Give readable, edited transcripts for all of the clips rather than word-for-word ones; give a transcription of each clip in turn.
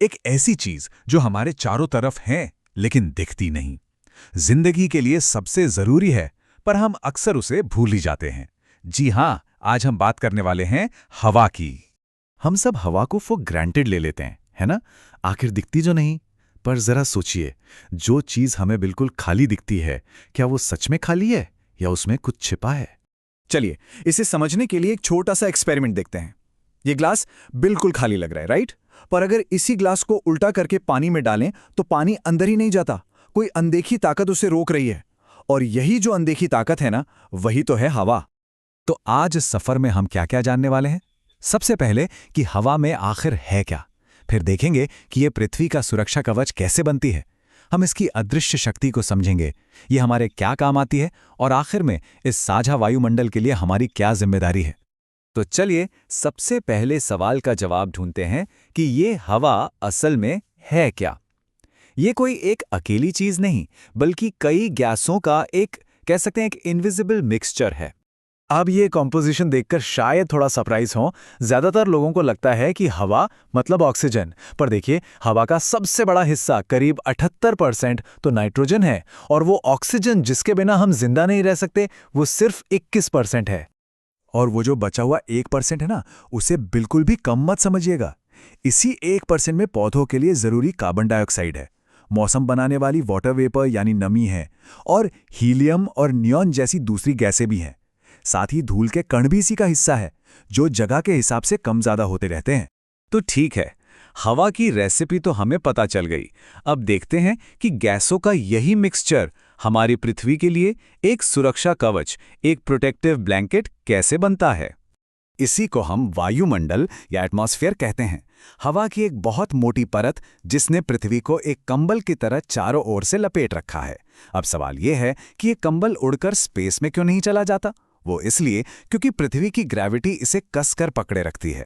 एक ऐसी चीज जो हमारे चारों तरफ है लेकिन दिखती नहीं, जिंदगी के लिए सबसे जरूरी है, पर हम अक्सर उसे भूल ही जाते हैं। जी हां, आज हम बात करने वाले हैं हवा की। हम सब हवा को फॉर ग्रांटेड ले लेते हैं, है ना? आखिर दिखती जो नहीं। पर जरा सोचिए, जो चीज हमें बिल्कुल खाली दिखती है, क्या वो सच में खाली है या उसमें कुछ छिपा है? चलिए, इसे समझने के लिए एक छोटा सा एक्सपेरिमेंट देखते हैं। ये ग्लास बिल्कुल खाली लग रहा है, राइट? पर अगर इसी ग्लास को उल्टा करके पानी में डालें तो पानी अंदर ही नहीं जाता। कोई अनदेखी ताकत उसे रोक रही है। और यही जो अनदेखी ताकत है ना, वही तो है हवा। तो आज इस सफर में हम क्या क्या जानने वाले हैं। सबसे पहले कि हवा में आखिर है क्या, फिर देखेंगे कि ये पृथ्वी का सुरक्षा कवच कैसे बनती है, हम इसकी अदृश्य शक्ति को समझेंगे, ये हमारे क्या काम आती है, और आखिर में इस साझा वायुमंडल के लिए हमारी क्या जिम्मेदारी है। तो चलिए सबसे पहले सवाल का जवाब ढूंढते हैं कि ये हवा असल में है क्या। ये कोई एक अकेली चीज नहीं, बल्कि कई गैसों का एक, कह सकते हैं, एक इनविजिबल मिक्सचर है। अब ये कॉम्पोजिशन देखकर शायद थोड़ा सरप्राइज हो। ज्यादातर लोगों को लगता है कि हवा मतलब ऑक्सीजन, पर देखिए, हवा का सबसे बड़ा हिस्सा करीब 78% तो नाइट्रोजन है, और वो ऑक्सीजन जिसके बिना हम जिंदा नहीं रह सकते, वो सिर्फ 21% है। और वो जो बचा हुआ 1% है ना, उसे बिल्कुल भी कम मत समझिएगा। इसी 1% में पौधों के लिए जरूरी कार्बन डाइऑक्साइड है, मौसम बनाने वाली वाटर वेपर यानी नमी है, और हीलियम और नियॉन जैसी दूसरी गैसें भी हैं। साथ ही धूल के कण भी इसी का हिस्सा है, जो जगह के हिसाब से कम ज्यादा होते रहते हैं। तो ठीक है, हवा की रेसिपी तो हमें पता चल गई। अब देखते हैं कि गैसों का यही मिक्सचर हमारी पृथ्वी के लिए एक सुरक्षा कवच, एक प्रोटेक्टिव ब्लैंकेट कैसे बनता है। इसी को हम वायुमंडल या एटमॉस्फेयर कहते हैं। हवा की एक बहुत मोटी परत जिसने पृथ्वी को एक कंबल की तरह चारों ओर से लपेट रखा है। अब सवाल यह है कि ये कंबल उड़कर स्पेस में क्यों नहीं चला जाता? वो इसलिए क्योंकि पृथ्वी की ग्रेविटी इसे कसकर पकड़े रखती है।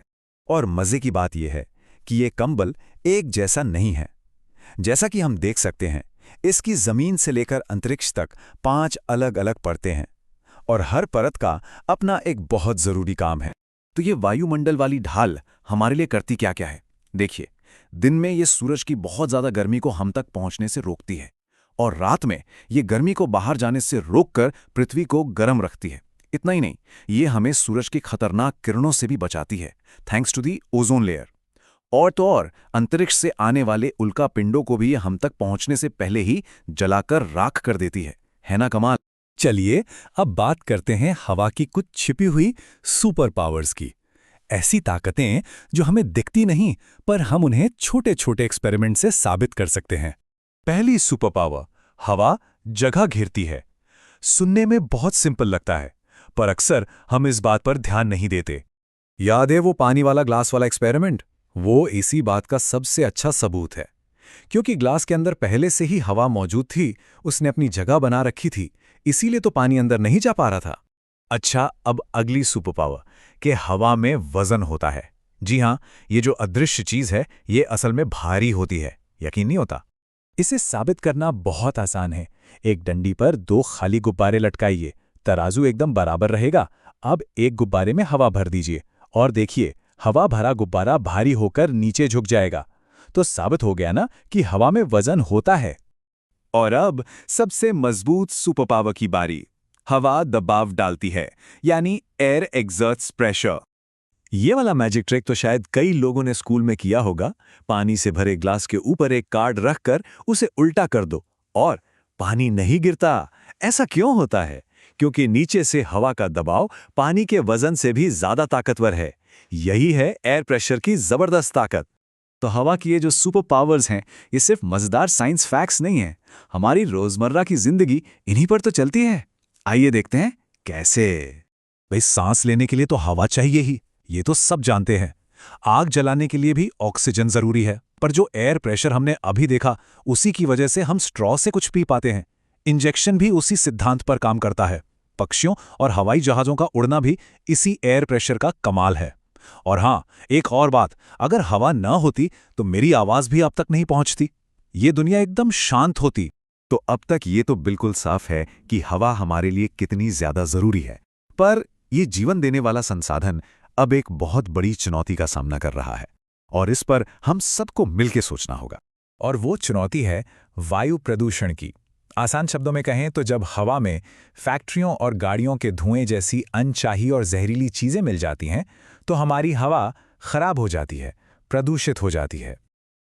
और मजे की बात यह है कि ये कंबल एक जैसा नहीं है। जैसा कि हम देख सकते हैं, इसकी जमीन से लेकर अंतरिक्ष तक 5 अलग अलग परतें हैं, और हर परत का अपना एक बहुत जरूरी काम है। तो ये वायुमंडल वाली ढाल हमारे लिए करती क्या क्या है? देखिए, दिन में ये सूरज की बहुत ज्यादा गर्मी को हम तक पहुंचने से रोकती है, और रात में ये गर्मी को बाहर जाने से रोककर पृथ्वी को गर्म रखती है। इतना ही नहीं, ये हमें सूरज की खतरनाक किरणों से भी बचाती है, thanks to the ozone layer. और तो और, अंतरिक्ष से आने वाले उल्का पिंडों को भी ये हम तक पहुंचने से पहले ही जलाकर राख कर देती है ना कमाल? चलिए अब बात करते हैं हवा की कुछ छिपी हुई सुपर पावर्स की। ऐसी ताकतें जो हमें दिखती नहीं, पर हम उन्हें छोटे छोटे एक्सपेरिमेंट से साबित कर सकते हैं। पहली सुपर पावर, हवा जगह घेरती है। सुनने में बहुत सिंपल लगता है, पर अक्सर हम इस बात पर ध्यान नहीं देते। याद है वो पानी वाला ग्लास वाला एक्सपेरिमेंट? वो इसी बात का सबसे अच्छा सबूत है। क्योंकि ग्लास के अंदर पहले से ही हवा मौजूद थी, उसने अपनी जगह बना रखी थी, इसीलिए तो पानी अंदर नहीं जा पा रहा था। अच्छा, अब अगली सुपर पावर कि हवा में वजन होता है। जी हां, ये जो अदृश्य चीज है, ये असल में भारी होती है। यकीन नहीं होता? इसे साबित करना बहुत आसान है। एक डंडी पर 2 खाली गुब्बारे लटकाइए, तराजू एकदम बराबर रहेगा। अब एक गुब्बारे में हवा भर दीजिए, और देखिए, हवा भरा गुब्बारा भारी होकर नीचे झुक जाएगा। तो साबित हो गया ना कि हवा में वजन होता है। और अब सबसे मजबूत सुपर पावर की बारी। हवा दबाव डालती है, यानी एयर एक्सर्ट्स प्रेशर। ये वाला मैजिक ट्रिक तो शायद कई लोगों ने स्कूल में किया होगा। पानी से भरे ग्लास के ऊपर एक कार्ड रखकर उसे उल्टा कर दो और पानी नहीं गिरता। ऐसा क्यों होता है? क्योंकि नीचे से हवा का दबाव पानी के वजन से भी ज्यादा ताकतवर है। यही है एयर प्रेशर की जबरदस्त ताकत। तो हवा की ये जो सुपर पावर्स हैं, ये सिर्फ मजेदार साइंस फैक्ट्स नहीं हैं। हमारी रोजमर्रा की जिंदगी इन्हीं पर तो चलती है। आइए देखते हैं कैसे। भाई, सांस लेने के लिए तो हवा चाहिए ही, ये तो सब जानते हैं। आग जलाने के लिए भी ऑक्सीजन जरूरी है, पर जो एयर प्रेशर हमने अभी देखा, उसी की वजह से हम स्ट्रॉ से कुछ पी पाते हैं। इंजेक्शन भी उसी सिद्धांत पर काम करता है। पक्षियों और हवाई जहाजों का उड़ना भी इसी एयर प्रेशर का कमाल है। और हां, एक और बात, अगर हवा न होती तो मेरी आवाज भी अब तक नहीं पहुंचती। ये दुनिया एकदम शांत होती। तो अब तक ये तो बिल्कुल साफ है कि हवा हमारे लिए कितनी ज्यादा जरूरी है। पर ये जीवन देने वाला संसाधन अब एक बहुत बड़ी चुनौती का सामना कर रहा है। और इस पर हम सबको मिलकर सोचना होगा। और वो चुनौती है वायु प्रदूषण की। आसान शब्दों में कहें तो जब हवा में फैक्ट्रियों और गाड़ियों के धुएं जैसी अनचाही और जहरीली चीजें मिल जाती हैं, तो हमारी हवा खराब हो जाती है, प्रदूषित हो जाती है।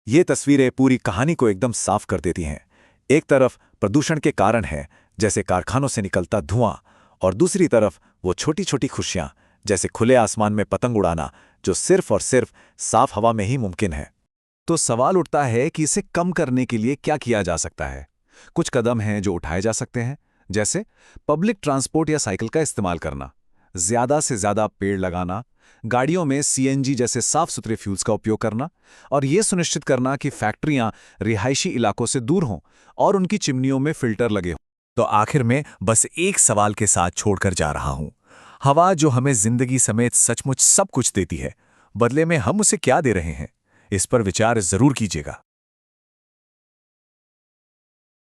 ये तस्वीरें पूरी कहानी को एकदम साफ कर देती हैं। एक तरफ प्रदूषण के कारण है, जैसे कारखानों से निकलता धुआं, और दूसरी तरफ वो छोटी छोटी खुशियां, जैसे खुले आसमान में पतंग उड़ाना, जो सिर्फ और सिर्फ साफ हवा में ही मुमकिन है। तो सवाल उठता है कि इसे कम करने के लिए क्या किया जा सकता है। कुछ कदम हैं जो उठाए जा सकते हैं, जैसे पब्लिक ट्रांसपोर्ट या साइकिल का इस्तेमाल करना, ज्यादा से ज्यादा पेड़ लगाना, गाड़ियों में सीएनजी जैसे साफ सुथरे फ्यूल्स का उपयोग करना, और ये सुनिश्चित करना कि फैक्ट्रियां रिहायशी इलाकों से दूर हों और उनकी चिमनियों में फिल्टर लगे हों। तो आखिर में बस एक सवाल के साथ छोड़कर जा रहा हूं। हवा जो हमें जिंदगी समेत सचमुच सब कुछ देती है, बदले में हम उसे क्या दे रहे हैं? इस पर विचार जरूर कीजिएगा।